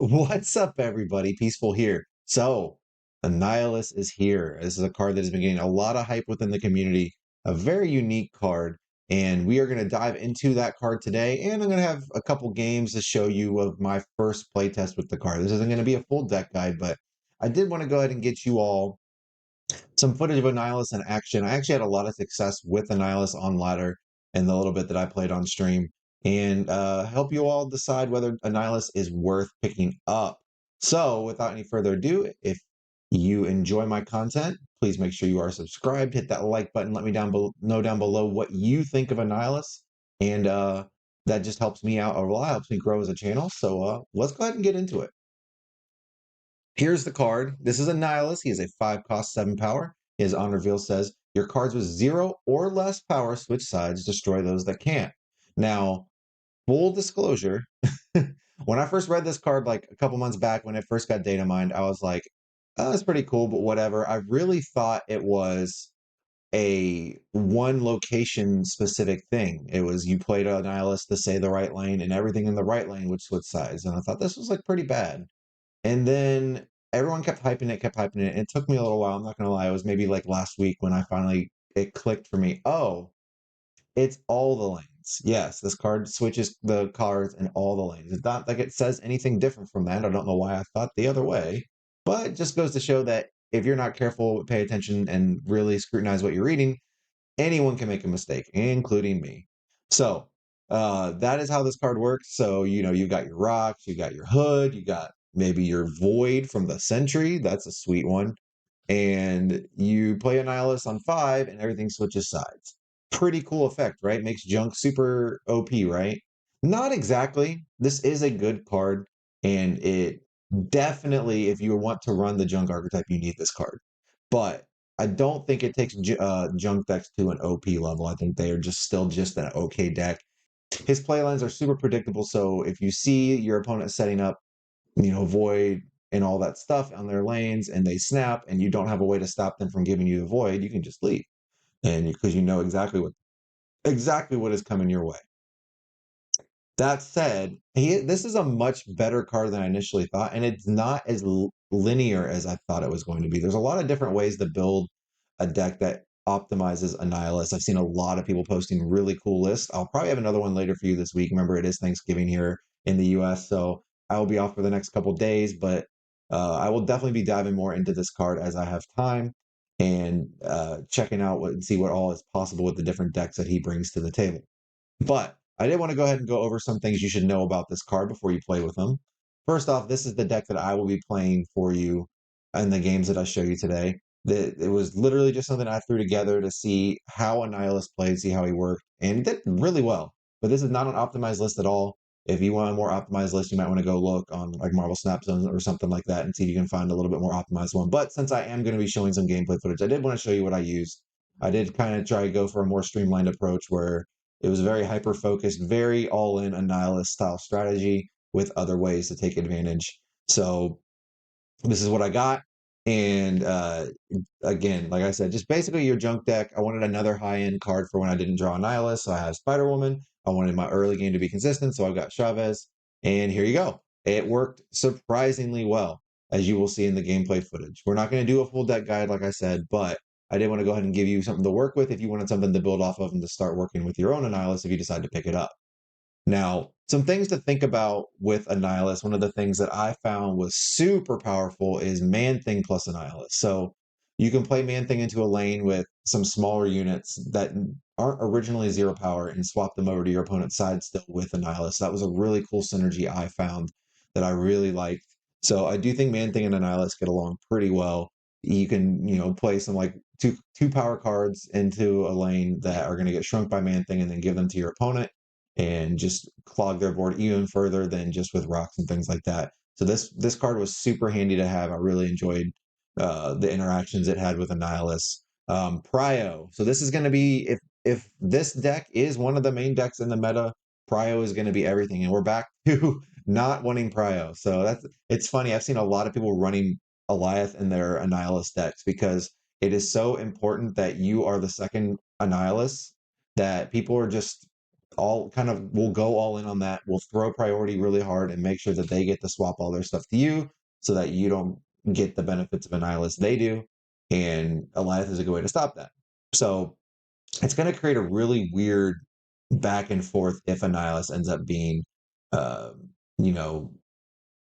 What's up, everybody? Peaceful here. So, Annihilus is here. This is a card that has been getting a lot of hype within the community, a very unique card, and we are going to dive into that card today. And I'm going to have a couple games to show you of my first playtest with the card. This isn't going to be a full deck guide, but I did want to go ahead and get you all some footage of Annihilus in action. I actually had a lot of success with Annihilus on ladder in the little bit that I played on stream, and help you all decide whether Annihilus is worth picking up. So, without any further ado, if you enjoy my content, please make sure you are subscribed. Hit that like button. Let me know down below what you think of Annihilus, and that just helps me out a lot. Helps me grow as a channel. So let's go ahead and get into it. Here's the card. This is Annihilus. He is a 5 cost, 7 power. His on reveal says, your cards with 0 or less power switch sides, destroy those that can't. Now, full disclosure, when I first read this card like a couple months back when it first got data mined, I was like, oh, that's pretty cool, but whatever. I really thought it was a one location specific thing. It was you played Annihilus to say the right lane, and everything in the right lane would switch sides. And I thought this was like pretty bad. And then everyone kept hyping it, kept hyping it. It took me a little while. I'm not going to lie. It was maybe like last week when I finally, it clicked for me. Oh, it's all the lanes. Yes, this card switches the cards in all the lanes. It's not like it says anything different from that. I don't know why I thought the other way, but it just goes to show that if you're not careful, pay attention, and really scrutinize what you're reading, anyone can make a mistake, including me. So that is how this card works. So, you've got your rocks, you got your hood, you got maybe your void from the sentry. That's a sweet one. And you play Annihilus on 5 and everything switches sides. Pretty cool effect, right? Makes junk super OP, right? Not exactly. This is a good card, and it definitely, if you want to run the junk archetype, you need this card. But I don't think it takes junk decks to an OP level. I think they are just still just an okay deck. His playlines are super predictable, so if you see your opponent setting up, void and all that stuff on their lanes, and they snap, and you don't have a way to stop them from giving you the void, you can just leave, and because you know exactly what is coming your way. That said, this is a much better card than I initially thought, and it's not as linear as I thought it was going to be. There's a lot of different ways to build a deck that optimizes Annihilus. I've seen a lot of people posting really cool lists. I'll probably have another one later for you this week. Remember, it is Thanksgiving here in the US, so I will be off for the next couple days, but I will definitely be diving more into this card as I have time and checking out and see what all is possible with the different decks that he brings to the table. But I did want to go ahead and go over some things you should know about this card before you play with them. First off, this is the deck that I will be playing for you in the games that I show you today. It was literally just something I threw together to see how Annihilus played, see how he worked, and he did really well. But this is not an optimized list at all. If you want a more optimized list, you might want to go look on like Marvel Snap Zone or something like that and see if you can find a little bit more optimized one. But since I am going to be showing some gameplay footage, I did want to show you what I used. I did kind of try to go for a more streamlined approach where it was very hyper focused, very all in Annihilus style strategy with other ways to take advantage. So this is what I got. And again, like I said, just basically your junk deck. I wanted another high end card for when I didn't draw Annihilus. So I have Spider Woman. I wanted my early game to be consistent. So I've got Chavez. And here you go. It worked surprisingly well, as you will see in the gameplay footage. We're not going to do a full deck guide, like I said, but I did want to go ahead and give you something to work with if you wanted something to build off of and to start working with your own Annihilus if you decide to pick it up. Now, some things to think about with Annihilus. One of the things that I found was super powerful is Man Thing plus Annihilus. So you can play Man Thing into a lane with some smaller units that aren't originally 0 power and swap them over to your opponent's side still with Annihilus. That was a really cool synergy I found that I really liked. So I do think Man Thing and Annihilus get along pretty well. You can, play some like two power cards into a lane that are going to get shrunk by Man Thing and then give them to your opponent and just clog their board even further than just with rocks and things like that. So this card was super handy to have. I really enjoyed the interactions it had with Annihilus. Prio. So this is going to be if this deck is one of the main decks in the meta, Prio is going to be everything, and we're back to not wanting Prio. So it's funny. I've seen a lot of people running Eliath in their Annihilus decks because it is so important that you are the second Annihilus that people are just all kind of will go all in on that. Will throw priority really hard and make sure that they get to swap all their stuff to you so that you don't get the benefits of Annihilus they do. And Alliance is a good way to stop that. So it's going to create a really weird back and forth if Annihilus ends up being, uh, you know,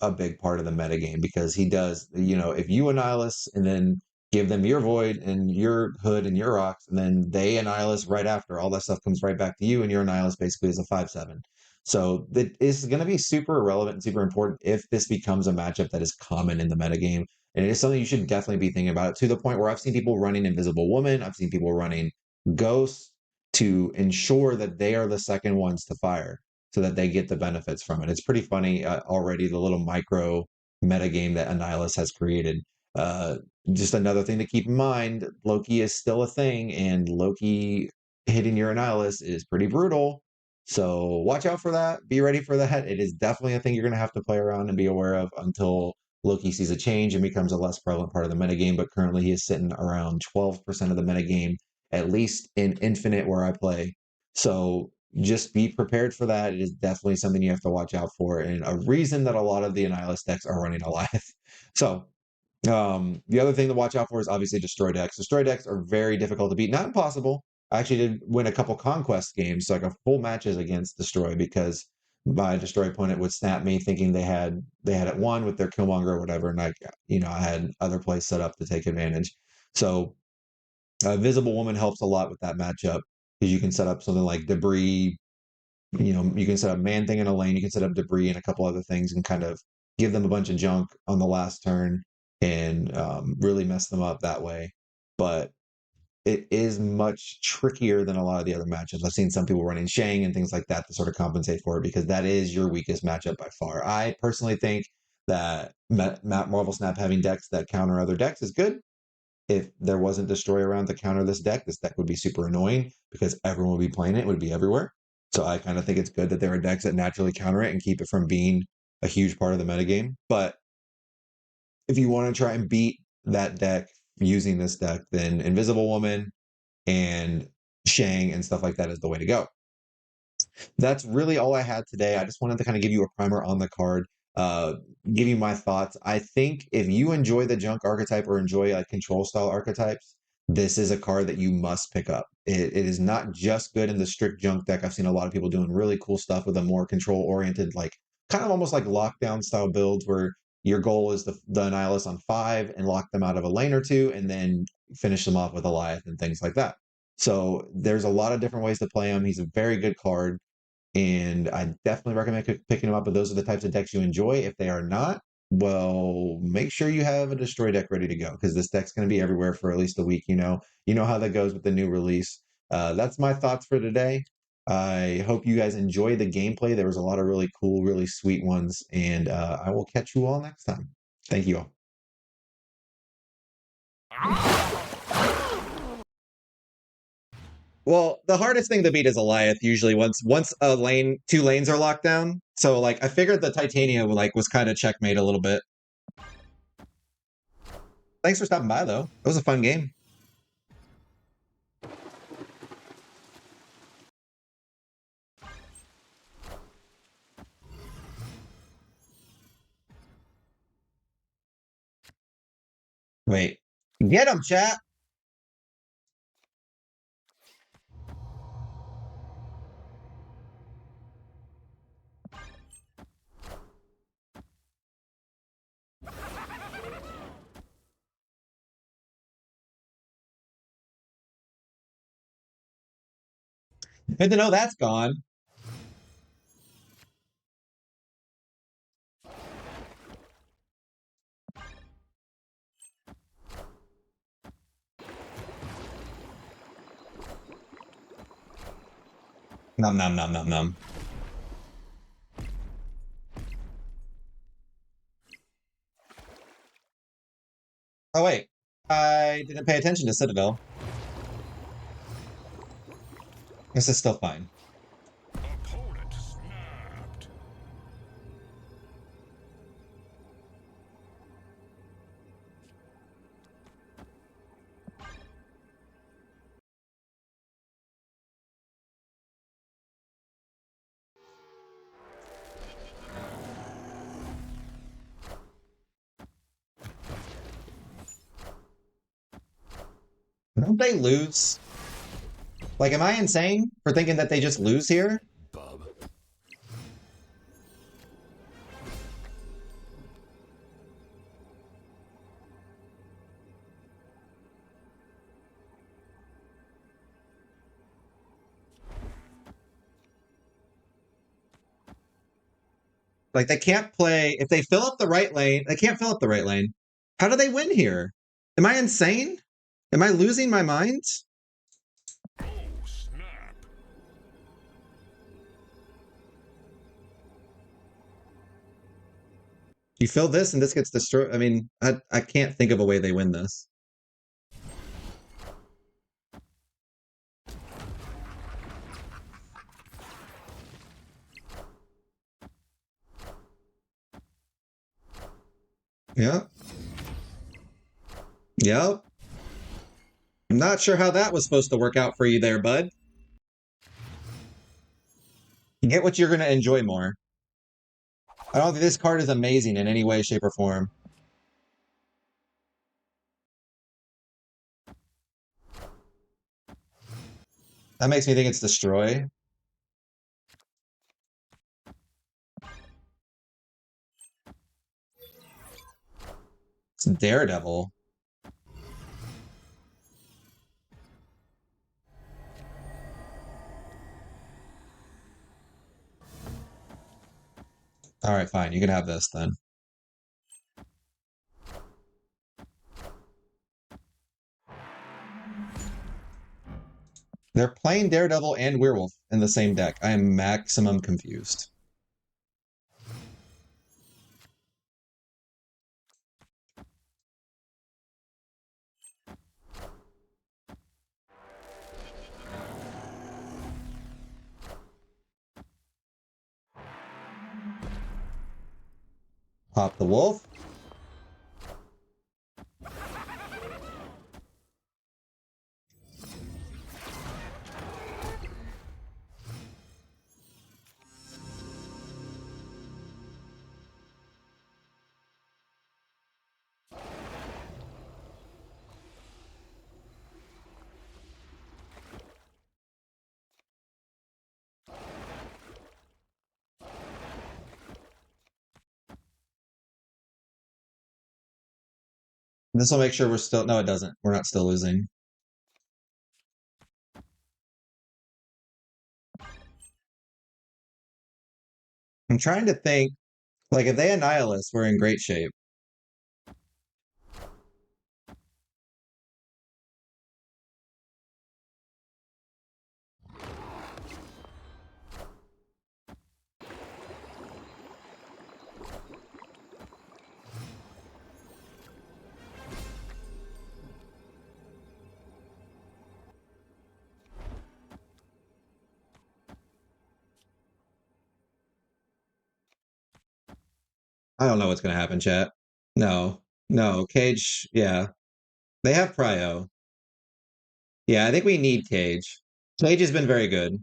a big part of the metagame because he does, if you Annihilus and then give them your Void and your Hood and your Rocks, and then they Annihilus right after, all that stuff comes right back to you, and your Annihilus basically is a 5/7. So that is going to be super relevant and super important if this becomes a matchup that is common in the metagame. And it is something you should definitely be thinking about to the point where I've seen people running Invisible Woman, I've seen people running Ghosts to ensure that they are the second ones to fire so that they get the benefits from it. It's pretty funny already, the little micro metagame that Annihilus has created. Uh, just another thing to keep in mind, Loki is still a thing, and Loki hitting your Annihilus is pretty brutal. So watch out for that. Be ready for that. It is definitely a thing you're going to have to play around and be aware of until Loki sees a change and becomes a less prevalent part of the metagame. But currently he is sitting around 12% of the metagame, at least in Infinite where I play. So just be prepared for that. It is definitely something you have to watch out for, and a reason that a lot of the Annihilus decks are running Goliath. So the other thing to watch out for is obviously destroy decks. Destroy decks are very difficult to beat, not impossible. I actually did win a couple conquest games, so like a full matches against destroy because my destroy opponent would snap me thinking they had it won with their killmonger or whatever, and I had other plays set up to take advantage. So Visible Woman helps a lot with that matchup because you can set up something like debris. You can set up Man Thing in a lane, you can set up debris and a couple other things and kind of give them a bunch of junk on the last turn and really mess them up that way. But it is much trickier than a lot of the other matchups. I've seen some people running Shang and things like that to sort of compensate for it because that is your weakest matchup by far. I personally think that Marvel Snap having decks that counter other decks is good. If there wasn't Destroy around to counter this deck would be super annoying because everyone would be playing it. It would be everywhere. So I kind of think it's good that there are decks that naturally counter it and keep it from being a huge part of the metagame. But if you want to try and beat that deck using this deck, then Invisible Woman and Shang and stuff like that is the way to go. That's really all I had today. I just wanted to kind of give you a primer on the card, uh, give you my thoughts. I think if you enjoy the junk archetype or enjoy like control style archetypes, this is a card that you must pick up. It is not just good in the strict junk deck. I've seen a lot of people doing really cool stuff with a more control oriented, like kind of almost like lockdown style builds where your goal is the Annihilus on 5 and lock them out of a lane or two and then finish them off with Goliath and things like that. So there's a lot of different ways to play him. He's a very good card, and I definitely recommend picking them up. But those are the types of decks you enjoy. If they are not, well, make sure you have a destroy deck ready to go because this deck's going to be everywhere for at least a week. You know how that goes with the new release. That's my thoughts for today. I hope you guys enjoy the gameplay. There was a lot of really cool, really sweet ones, and I will catch you all next time. Thank you all. Well, the hardest thing to beat is Goliath usually once a lane, two lanes are locked down. So like I figured the Titania was kind of checkmate a little bit. Thanks for stopping by though. It was a fun game. Wait. Get him, chat. Good to know that's gone. Num num num num num. Oh wait. I didn't pay attention to Citadel. This is still fine. Don't they lose? Like, am I insane for thinking that they just lose here? Bub. Like, they can't play. If they fill up the right lane, they can't fill up the right lane. How do they win here? Am I insane? Am I losing my mind? Oh, snap. You fill this and this gets destroyed. I mean, I can't think of a way they win this. Yep. Yep. I'm not sure how that was supposed to work out for you there, bud. Get what you're going to enjoy more. I don't think this card is amazing in any way, shape, or form. That makes me think it's Destroy. It's Daredevil. All right, fine. You can have this then. They're playing Daredevil and Werewolf in the same deck. I am maximum confused. Pop the wolf. This will make sure we're still... No, it doesn't. We're not still losing. I'm trying to think, like, if they Annihilus, we're in great shape. I don't know what's going to happen, chat. No. No. Cage, yeah. They have Prio. Yeah, I think we need Cage. Cage has been very good.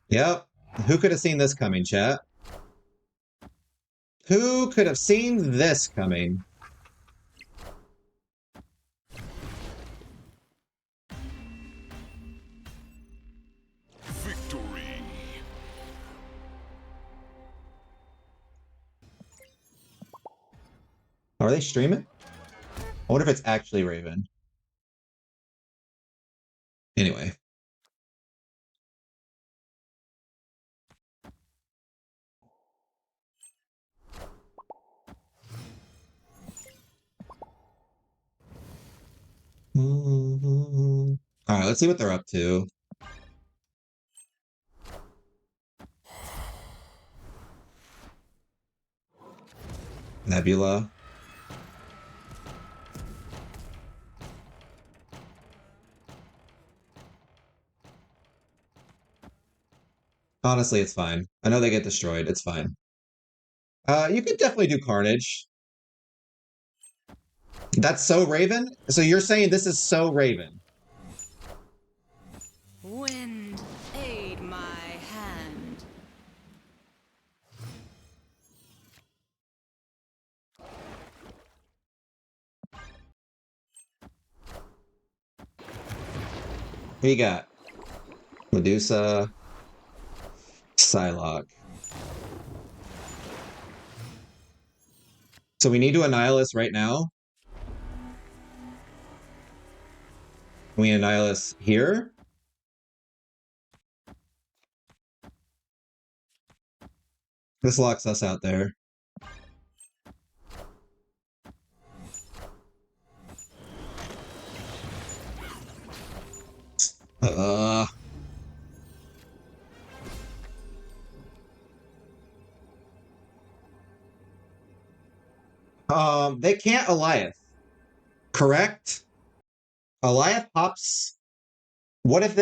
Yep. Who could have seen this coming, chat? Who could have seen this coming? Victory. Are they streaming? I wonder if it's actually Raven. Anyway. All right, let's see what they're up to. Nebula. Honestly, it's fine. I know they get destroyed. It's fine. You could definitely do Carnage. That's so Raven? So you're saying this is so Raven? Wind, aid my hand. Who you got? Medusa, Psylocke. So we need to Annihilus right now. We Annihilus here. This locks us out there. Uh, they can't Eliath, correct? Eliath pops. What if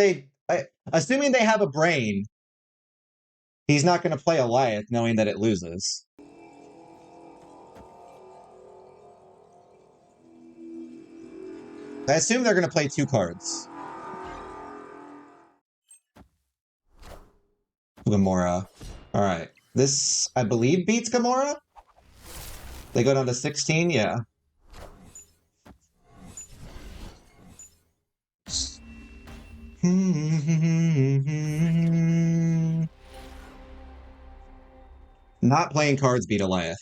assuming they have a brain, he's not going to play Eliath knowing that it loses. I assume they're going to play 2 cards. Gamora. All right. This, I believe, beats Gamora. They go down to 16, yeah. Not playing cards beat Eliath.